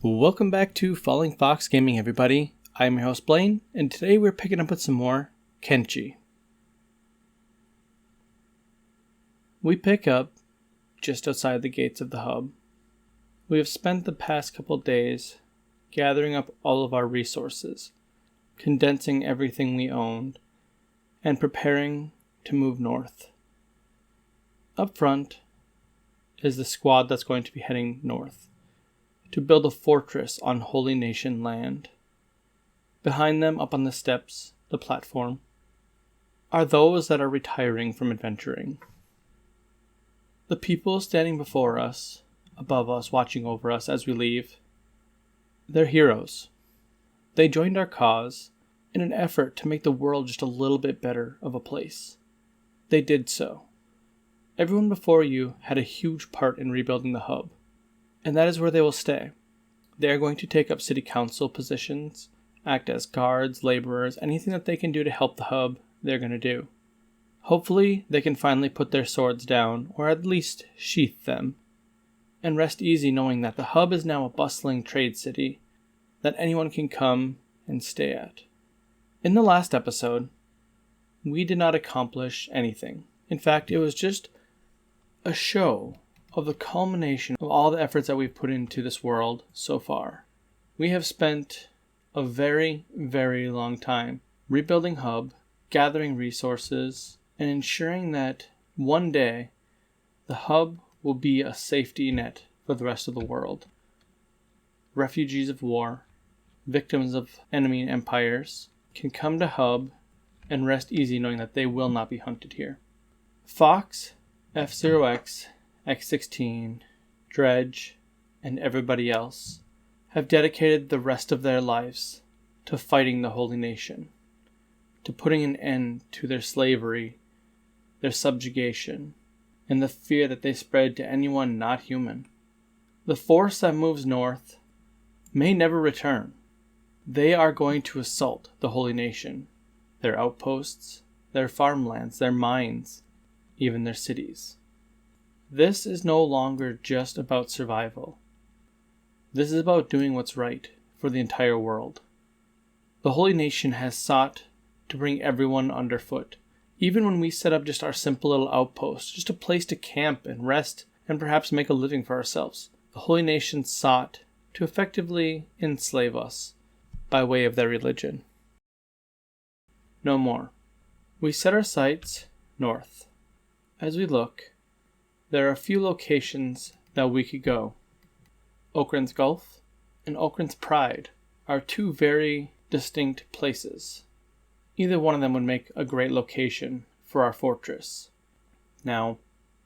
Welcome back to Fallingfoxgaming, everybody. I'm your host Blaine, and today we're picking up with some more Kenshi. We pick up just outside the gates of the hub. We have spent the past couple days gathering up all of our resources, condensing everything we owned, and preparing to move north. Up front is the squad that's going to be heading north to build a fortress on Holy Nation land. Behind them, up on the steps, the platform, are those that are retiring from adventuring. The people standing before us, above us, watching over us as we leave, they're heroes. They joined our cause in an effort to make the world just a little bit better of a place. They did so. Everyone before you had a huge part in rebuilding the hub, and that is where they will stay. They are going to take up city council positions, act as guards, laborers, anything that they can do to help the hub, they're going to do. Hopefully, they can finally put their swords down, or at least sheath them, and rest easy knowing that the hub is now a bustling trade city that anyone can come and stay at. In the last episode, we did not accomplish anything. In fact, it was just a show of the culmination of all the efforts that we've put into this world so far. We have spent a very, very long time rebuilding hub, gathering resources, and ensuring that one day the hub will be a safety net for the rest of the world. Refugees of war, victims of enemy empires, can come to hub and rest easy knowing that they will not be hunted here. Fox, F0X, X16, Dredge, and everybody else have dedicated the rest of their lives to fighting the Holy Nation, to putting an end to their slavery, their subjugation, and the fear that they spread to anyone not human. The force that moves north may never return. They are going to assault the Holy Nation, their outposts, their farmlands, their mines, even their cities. This is no longer just about survival. This is about doing what's right for the entire world. The Holy Nation has sought to bring everyone underfoot. Even when we set up just our simple little outpost, just a place to camp and rest and perhaps make a living for ourselves, the Holy Nation sought to effectively enslave us by way of their religion. No more. We set our sights north. As we look, there are a few locations that we could go. Okrins Gulf and Okrins Pride are two very distinct places. Either one of them would make a great location for our fortress. Now,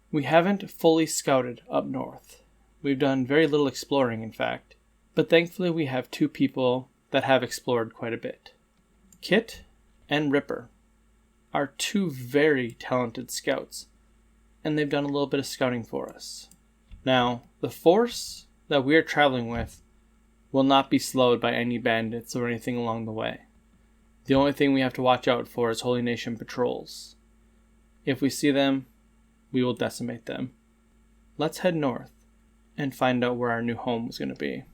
we haven't fully scouted up north. We've done very little exploring, in fact, but thankfully we have two people that have explored quite a bit. Kit and Ripper are two very talented scouts, and they've done a little bit of scouting for us. Now, the force that we are traveling with will not be slowed by any bandits or anything along the way. The only thing we have to watch out for is Holy Nation patrols. If we see them, we will decimate them. Let's head north and find out where our new home is going to be.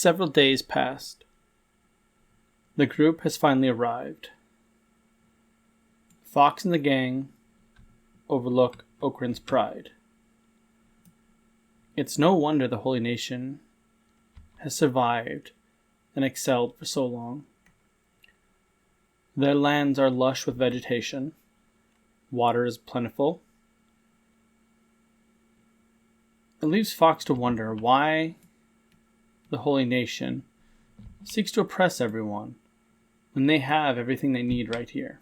Several days passed. The group has finally arrived. Fox and the gang overlook Okrins Pride. It's no wonder the Holy Nation has survived and excelled for so long. Their lands are lush with vegetation. Water is plentiful. It leaves Fox to wonder why the Holy Nation seeks to oppress everyone when they have everything they need right here.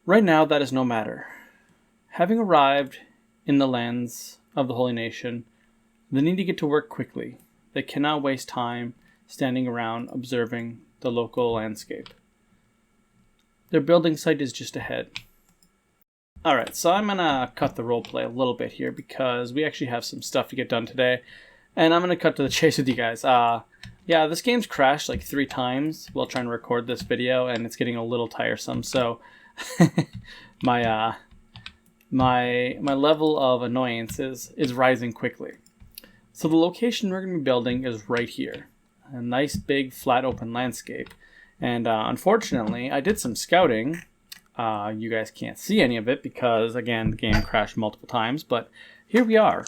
Right now, that is no matter. having arrived in the lands of the Holy Nation, they need to get to work quickly. They cannot waste time standing around observing the local landscape. Their building site is just ahead. Alright, so I'm going to cut the roleplay a little bit here because we actually have some stuff to get done today. And I'm going to cut to the chase with you guys. Yeah, this game's crashed like 3 times while trying to record this video, and it's getting a little tiresome. So my level of annoyance is rising quickly. So the location we're going to be building is right here. A nice big flat open landscape. And unfortunately, I did some scouting. You guys can't see any of it because, again, the game crashed multiple times. But here we are.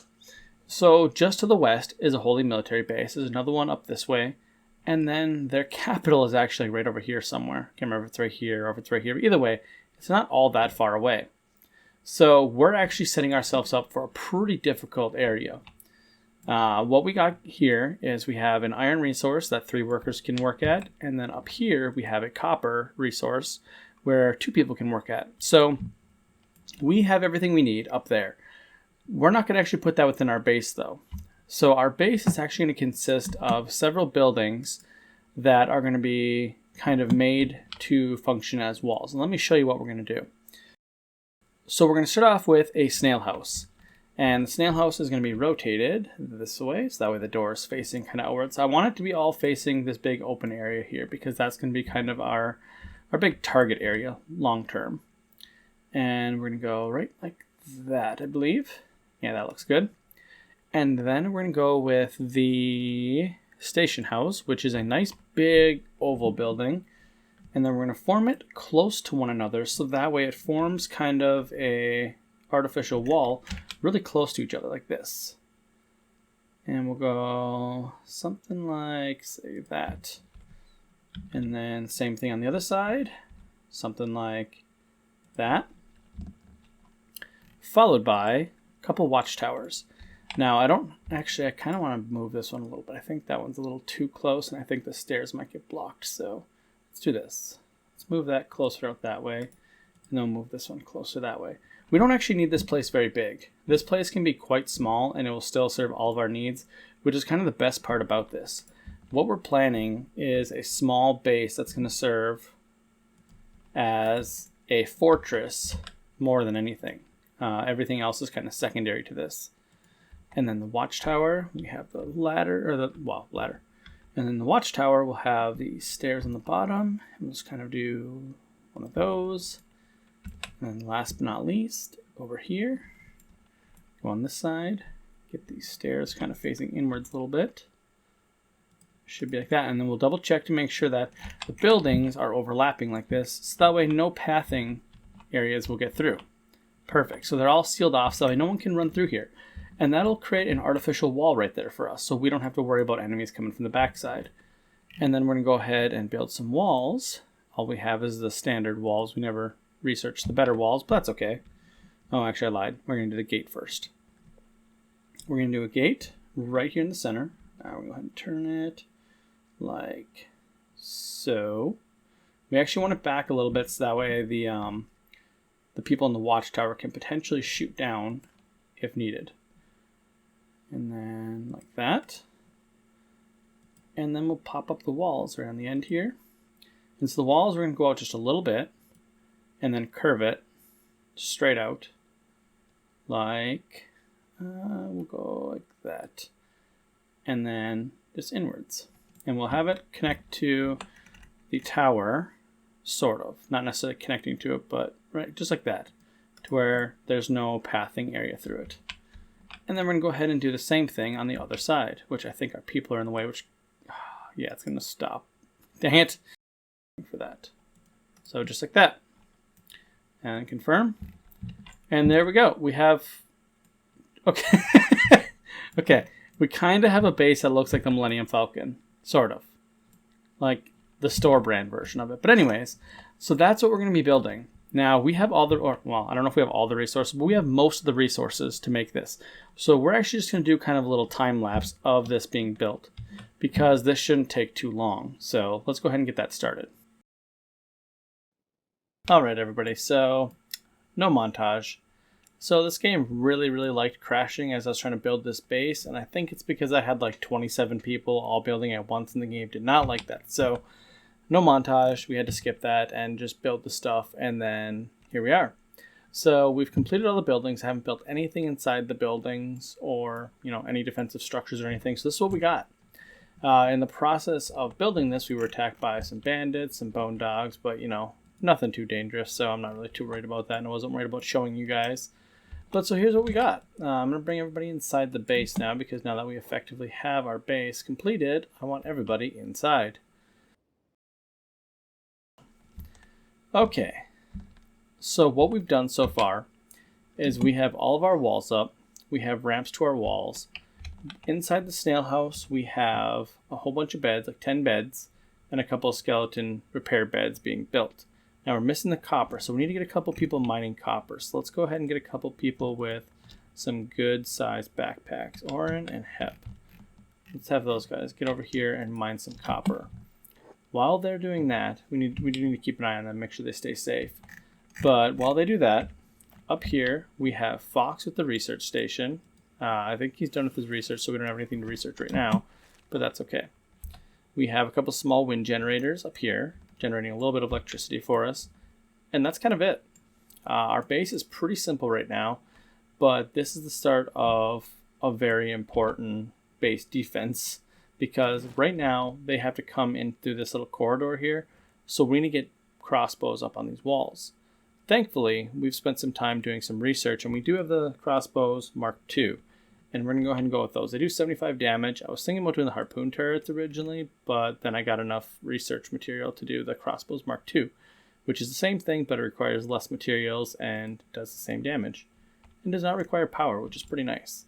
So just to the west is a holy military base. There's another one up this way. And then their capital is actually right over here somewhere. Can't remember if it's right here or if it's right here. Either way, it's not all that far away. So we're actually setting ourselves up for a pretty difficult area. What we got here is we have an iron resource that 3 workers can work at. And then up here we have a copper resource where 2 people can work at. So we have everything we need up there. We're not going to actually put that within our base though. So our base is actually going to consist of several buildings that are going to be kind of made to function as walls. And let me show you what we're going to do. So we're going to start off with a snail house. And the snail house is going to be rotated this way, so that way the door is facing kind of outwards. I want it to be all facing this big open area here because that's going to be kind of our big target area long term. And we're going to go right like that, I believe. Yeah, that looks good. And then we're going to go with the station house, which is a nice big oval building. And then we're going to form it close to one another so that way it forms kind of a artificial wall really close to each other like this. And we'll go something like, say, that. And then same thing on the other side. Something like that. Followed by a couple watchtowers. Now, I kind of want to move this one a little bit. I think that one's a little too close, and I think the stairs might get blocked. So let's do this. Let's move that closer out that way, and then we'll move this one closer that way. We don't actually need this place very big. This place can be quite small, and it will still serve all of our needs, which is kind of the best part about this. What we're planning is a small base that's going to serve as a fortress more than anything. Everything else is kind of secondary to this. And then the watchtower, we have the ladder, ladder. And then the watchtower will have the stairs on the bottom. And we'll just kind of do one of those. And then last but not least, over here, go on this side, get these stairs kind of facing inwards a little bit. Should be like that. And then we'll double check to make sure that the buildings are overlapping like this. So that way no pathing areas will get through. Perfect. So they're all sealed off so that way no one can run through here. And that'll create an artificial wall right there for us, so we don't have to worry about enemies coming from the backside. And then we're going to go ahead and build some walls. All we have is the standard walls. We never researched the better walls, but that's okay. Oh, actually I lied. We're going to do the gate first. We're going to do a gate right here in the center. Now we're going to go ahead and turn it like so. We actually want it back a little bit so that way the people in the watchtower can potentially shoot down if needed. And then like that. And then we'll pop up the walls right on the end here. And so the walls are going to go out just a little bit and then curve it straight out like, we'll go like that. And then just inwards. And we'll have it connect to the tower, sort of. Not necessarily connecting to it, but right, just like that. To where there's no pathing area through it. And then we're going to go ahead and do the same thing on the other side, which I think our people are in the way, which, yeah, it's going to stop. Dang it. For that. So just like that. And confirm. And there we go. We have, okay. Okay. We kind of have a base that looks like the Millennium Falcon. Sort of. Like the store brand version of it. But anyways, so that's what we're going to be building. Now, we have all the, I don't know if we have all the resources, but we have most of the resources to make this. So we're actually just going to do kind of a little time lapse of this being built because this shouldn't take too long. So let's go ahead and get that started. All right, everybody. So no montage. So this game really liked crashing as I was trying to build this base, and I think it's because I had like 27 people all building at once, and the game did not like that. So no montage, we had to skip that and just build the stuff, and then here we are. So we've completed all the buildings. I haven't built anything inside the buildings or, any defensive structures or anything. So this is what we got. In the process of building this, we were attacked by some bandits, some bone dogs, but, nothing too dangerous. So I'm not really too worried about that, and I wasn't worried about showing you guys. But so here's what we got. I'm going to bring everybody inside the base now, because now that we effectively have our base completed, I want everybody inside. Okay. So what we've done so far is we have all of our walls up. We have ramps to our walls. Inside the snail house, we have a whole bunch of beds, like 10 beds, and a couple of skeleton repair beds being built. Now we're missing the copper, so we need to get a couple people mining copper. So let's go ahead and get a couple people with some good sized backpacks. Oren and Hep. Let's have those guys get over here and mine some copper. While they're doing that, we do need to keep an eye on them, make sure they stay safe. But while they do that, up here we have Fox with the research station. I think he's done with his research, so we don't have anything to research right now, but that's okay. We have a couple small wind generators up here, generating a little bit of electricity for us, and that's kind of it. Our base is pretty simple right now, but this is the start of a very important base defense, because right now they have to come in through this little corridor here, so we need to get crossbows up on these walls. Thankfully, we've spent some time doing some research, and we do have the crossbows Mark II, and we're going to go ahead and go with those. They do 75 damage. I was thinking about doing the harpoon turrets originally, but then I got enough research material to do the crossbows Mark II, which is the same thing, but it requires less materials and does the same damage, and does not require power, which is pretty nice.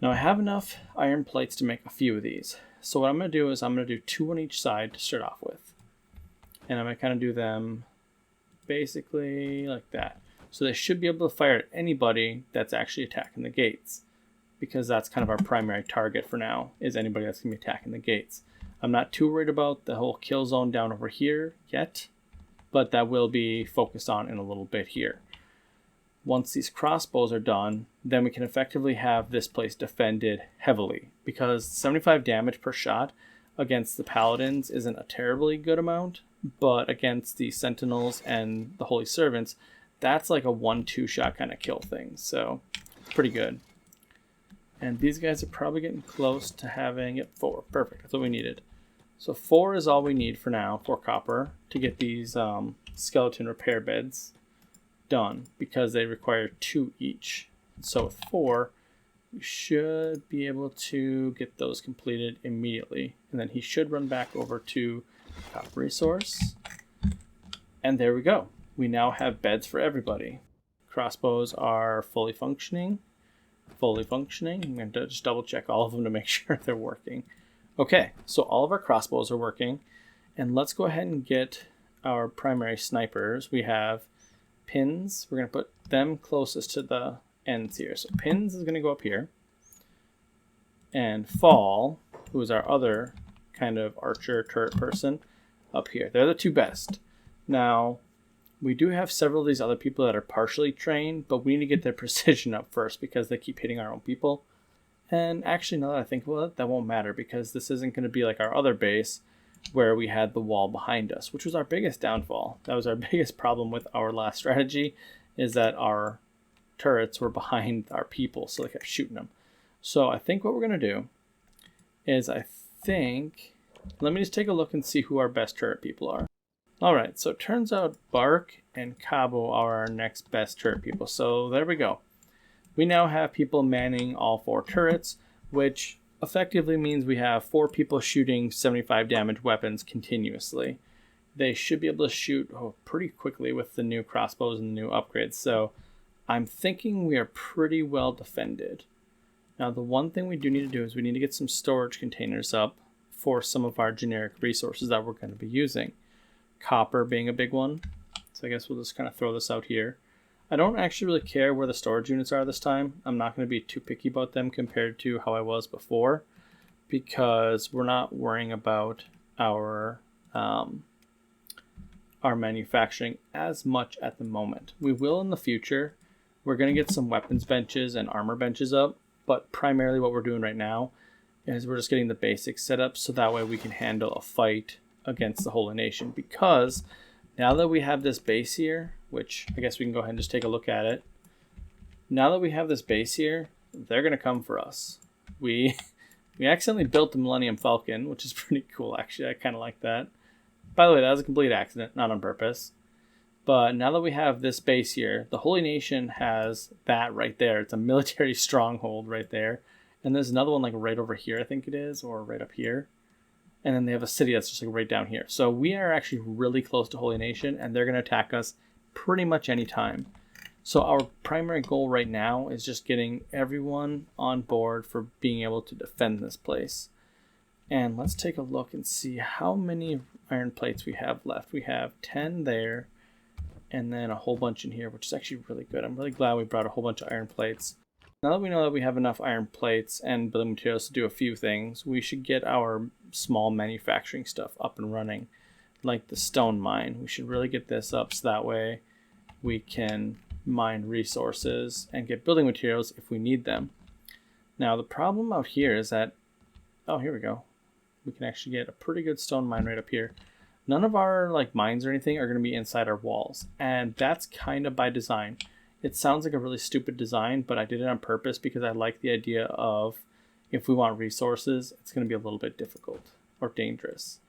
Now I have enough iron plates to make a few of these, so what I'm going to do is I'm going to do 2 on each side to start off with, and I'm going to kind of do them basically like that. So they should be able to fire at anybody that's actually attacking the gates, because that's kind of our primary target for now, is anybody that's going to be attacking the gates. I'm not too worried about the whole kill zone down over here yet, but that will be focused on in a little bit here. Once these crossbows are done, then we can effectively have this place defended heavily, because 75 damage per shot against the paladins isn't a terribly good amount, but against the sentinels and the holy servants, that's like a 1-2 shot kind of kill thing, so pretty good. And these guys are probably getting close to having it 4. Perfect, that's what we needed. So 4 is all we need for now, 4 copper, to get these skeleton repair beds done, because they require 2 each. So with 4, we should be able to get those completed immediately. And then he should run back over to copper resource. And there we go. We now have beds for everybody. Crossbows are fully functioning. I'm going to just double check all of them to make sure they're working. Okay, so all of our crossbows are working. And let's go ahead and get our primary snipers. We have pins. We're going to put them closest to the ends here. So pins is going to go up here. And Fall, who is our other kind of archer turret person, up here. They're the 2 best. Now, we do have several of these other people that are partially trained, but we need to get their precision up first, because they keep hitting our own people. And actually, now that I think about it, that won't matter, because this isn't going to be like our other base where we had the wall behind us, which was our biggest downfall. That was our biggest problem with our last strategy, is that our turrets were behind our people, so they kept shooting them. So I think what we're going to do is let me just take a look and see who our best turret people are. Alright, so it turns out Bark and Cabo are our next best turret people. So there we go. We now have people manning all 4 turrets, which effectively means we have 4 people shooting 75 damage weapons continuously. They should be able to shoot pretty quickly with the new crossbows and the new upgrades. So I'm thinking we are pretty well defended. Now the one thing we do need to do is we need to get some storage containers up for some of our generic resources that we're going to be using. Copper being a big one. So I guess we'll just kind of throw this out here. I don't actually really care where the storage units are this time. I'm not going to be too picky about them compared to how I was before, because we're not worrying about our manufacturing as much at the moment. We will in the future. We're going to get some weapons benches and armor benches up, but primarily what we're doing right now is we're just getting the basics set up so that way we can handle a fight against the Holy Nation. Because now that we have this base here, which I guess we can go ahead and just take a look at it. Now that we have this base here, they're going to come for us. We accidentally built the Millennium Falcon, which is pretty cool, actually. I kind of like that. By the way, that was a complete accident, not on purpose. But now that we have this base here, the Holy Nation has that right there. It's a military stronghold right there. And there's another one like right over here, I think it is, or right up here. And then they have a city that's just like right down here. So we are actually really close to Holy Nation, and they're going to attack us pretty much any time. So our primary goal right now is just getting everyone on board for being able to defend this place. And let's take a look and see how many iron plates we have left. We have 10 there, and then a whole bunch in here, which is actually really good. I'm really glad we brought a whole bunch of iron plates. Now that we know that we have enough iron plates and building materials to do a few things, we should get our small manufacturing stuff up and running, like the stone mine. We should really get this up so that way we can mine resources and get building materials if we need them. Now the problem out here is that, oh, here we go. We can actually get a pretty good stone mine right up here. None of our like mines or anything are going to be inside our walls, and that's kind of by design. It sounds like a really stupid design, but I did it on purpose because I like the idea of if we want resources, it's going to be a little bit difficult or dangerous.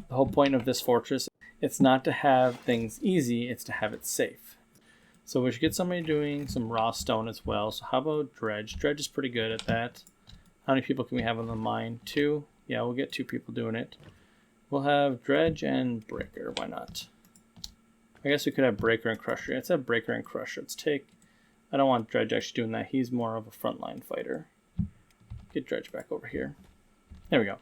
The whole point of this fortress, it's not to have things easy, it's to have it safe. So we should get somebody doing some raw stone as well. So how about dredge? Dredge is pretty good at that. How many people can we have on the mine? 2? Yeah, we'll get 2 people doing it. We'll have dredge and breaker. Why not? I guess we could have breaker and crusher. Let's have breaker and crusher. Let's take... I don't want dredge actually doing that. He's more of a frontline fighter. Get dredge back over here. There we go.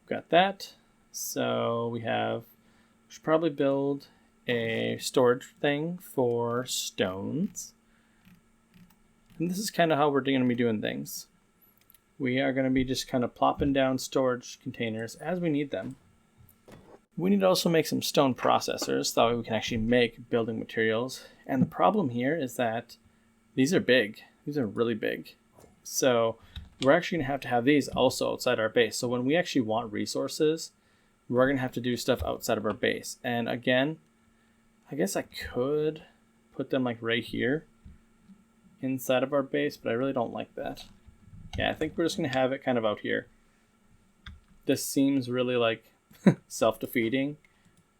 Got that. So we should probably build a storage thing for stones. And this is kind of how we're going to be doing things. We are going to be just kind of plopping down storage containers as we need them. We need to also make some stone processors, so that way we can actually make building materials. And the problem here is that these are big. These are really big. So we're actually going to have these also outside our base. So when we actually want resources, we're going to have to do stuff outside of our base. And again, I guess I could put them like right here inside of our base, but I really don't like that. Yeah, I think we're just going to have it kind of out here. This seems really like self-defeating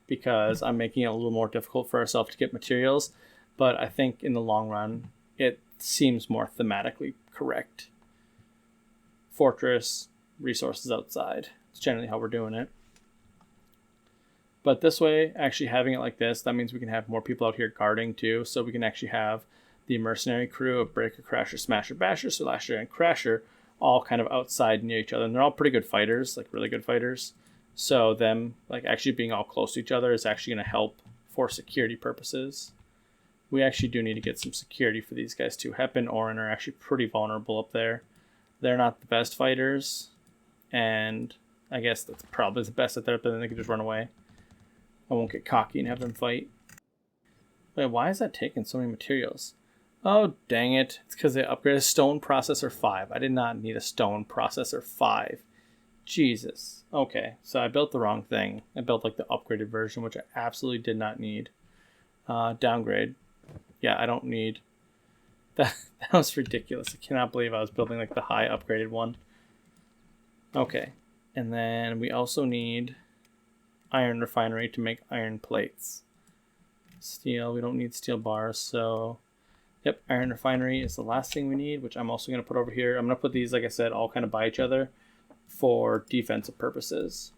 because I'm making it a little more difficult for ourselves to get materials, but I think in the long run, it seems more thematically correct. Fortress, resources outside. It's generally how we're doing it. But this way, actually having it like this, that means we can have more people out here guarding too, so we can actually have the mercenary crew of Breaker, Crasher, Smasher, Basher, Slasher, and Crasher all kind of outside near each other. And they're all pretty good fighters, like really good fighters. So them like actually being all close to each other is actually going to help for security purposes. We actually do need to get some security for these guys too. Hep and Orin are actually pretty vulnerable up there. They're not the best fighters, and I guess that's probably the best that they're up there, then they can just run away. I won't get cocky and have them fight. Wait, why is that taking so many materials? Oh, dang it. It's because they upgraded Stone Processor 5. I did not need a Stone Processor 5. Jesus. Okay, so I built the wrong thing. I built like the upgraded version, which I absolutely did not need. Downgrade. Yeah, I don't need... That was ridiculous. I cannot believe I was building like the high upgraded one. Okay, and then we also need iron refinery to make iron plates. Steel, we don't need steel bars, so... Yep, iron refinery is the last thing we need, which I'm also going to put over here. I'm going to put these, like I said, all kind of by each other for defensive purposes.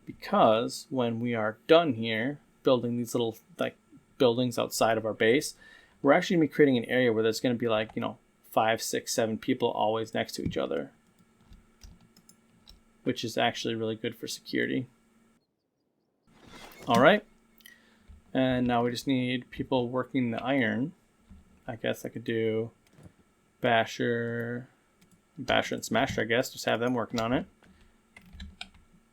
Because when we are done here, building these little like buildings outside of our base, we're actually going to be creating an area where there's going to be like, 5, 6, 7 people always next to each other. Which is actually really good for security. Alright. And now we just need people working the iron. I guess I could do Basher and Smasher, I guess. Just have them working on it.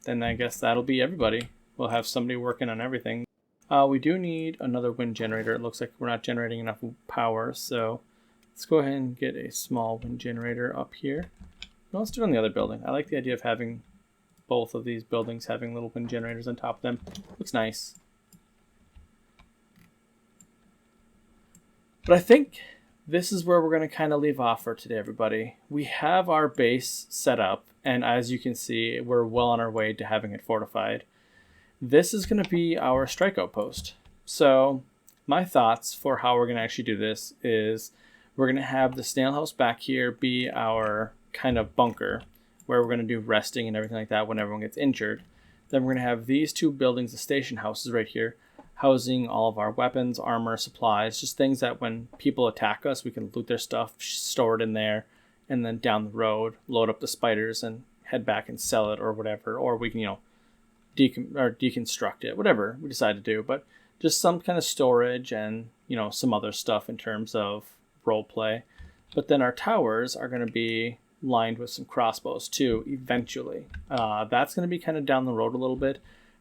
Then I guess that'll be everybody. We'll have somebody working on everything. We do need another wind generator. It looks like we're not generating enough power, so let's go ahead and get a small wind generator up here. No, let's do it on the other building. I like the idea of having both of these buildings having little wind generators on top of them. Looks nice. But I think this is where we're going to kind of leave off for today, everybody. We have our base set up, and as you can see, we're well on our way to having it fortified. This is going to be our strike outpost. So my thoughts for how we're going to actually do this is we're going to have the snail house back here be our kind of bunker where we're going to do resting and everything like that when everyone gets injured. Then we're going to have these two buildings, the station houses right here, housing all of our weapons, armor, supplies, just things that when people attack us, we can loot their stuff, store it in there, and then down the road, load up the spiders and head back and sell it or whatever. Or we can, deconstruct it, whatever we decide to do. But just some kind of storage and, some other stuff in terms of role play. But then our towers are going to be lined with some crossbows too, eventually. That's going to be kind of down the road a little bit.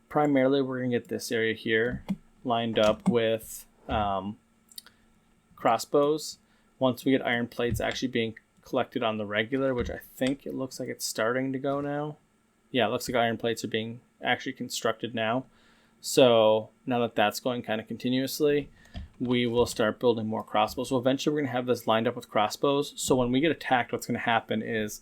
Primarily, we're going to get this area here lined up with crossbows. Once we get iron plates actually being collected on the regular, which I think it looks like it's starting to go now. Yeah, it looks like iron plates are being actually constructed now. So now that that's going kind of continuously, we will start building more crossbows. So eventually we're going to have this lined up with crossbows. So when we get attacked, what's going to happen is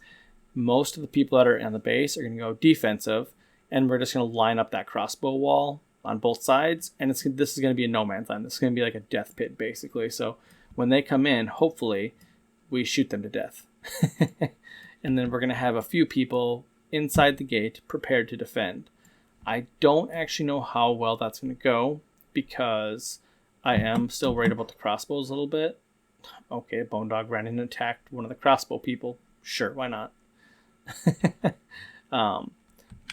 most of the people that are on the base are going to go defensive, and we're just going to line up that crossbow wall on both sides. And this is going to be a no man's land. This is going to be like a death pit, basically. So when they come in, hopefully we shoot them to death. And then we're going to have a few people inside the gate prepared to defend. I don't actually know how well that's going to go because I am still worried about the crossbows a little bit. Okay, Bone Dog ran in and attacked one of the crossbow people. Sure, why not?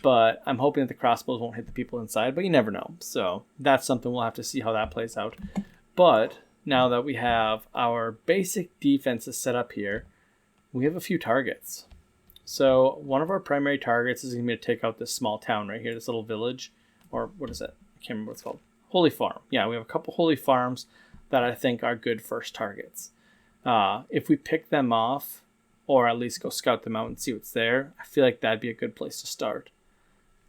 But I'm hoping that the crossbows won't hit the people inside, but you never know. So that's something we'll have to see how that plays out. But now that we have our basic defenses set up here, we have a few targets. So one of our primary targets is going to be to take out this small town right here, this little village. Or what is it? I can't remember what it's called. Holy Farm. Yeah, we have a couple holy farms that I think are good first targets. If we pick them off, or at least go scout them out and see what's there, I feel like that'd be a good place to start.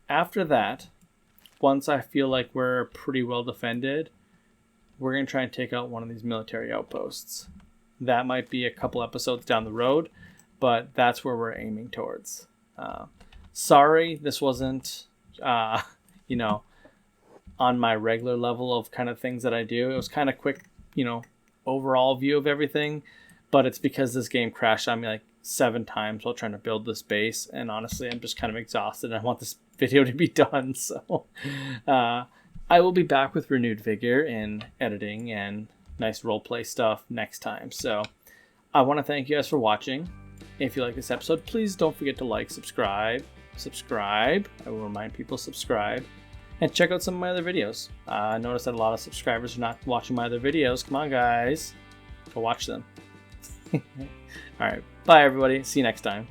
After that, once I feel like we're pretty well defended, we're going to try and take out one of these military outposts. That might be a couple episodes down the road, but that's where we're aiming towards. Sorry, this wasn't, on my regular level of kind of things that I do. It was kind of quick, overall view of everything, but it's because this game crashed on me like 7 times while trying to build this base, and honestly, I'm just kind of exhausted and I want this video to be done. So I will be back with renewed vigor in editing and nice roleplay stuff next time. So I want to thank you guys for watching. If you like this episode, please don't forget to like, subscribe. I will remind people, subscribe. And check out some of my other videos. I noticed that a lot of subscribers are not watching my other videos. Come on, guys. Go watch them. All right. Bye, everybody. See you next time.